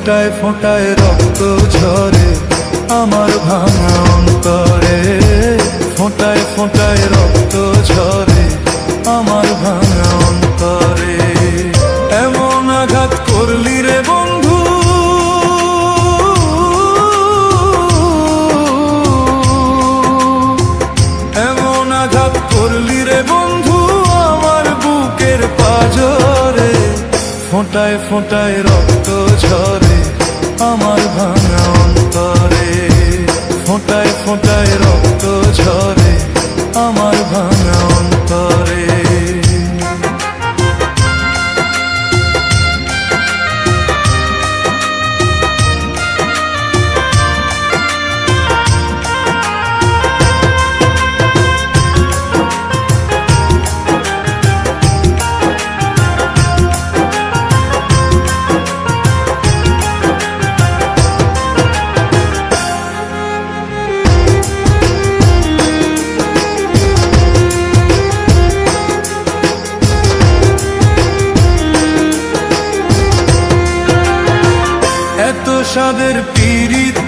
ফোঁটায় ফোঁটায় রক্ত ঝরে আমার ভাঙা অন্তরে, ফোঁটায় ফোঁটায় রক্ত ঝরে আমার ভাঙা অন্তরে। এমন আঘাত করলি রে বন্ধু, এমন আঘাত করলি রে বন্ধু আমার বুকের পাঁজরে, ফোঁটায় ফোঁটায় রক্ত ঝরে আমার ভাঙা অন্তরে, ফোঁটায় ফোঁটায় রক্ত ঝরে আমার ভাঙা অন্তরে। এত সাদের পীড়িত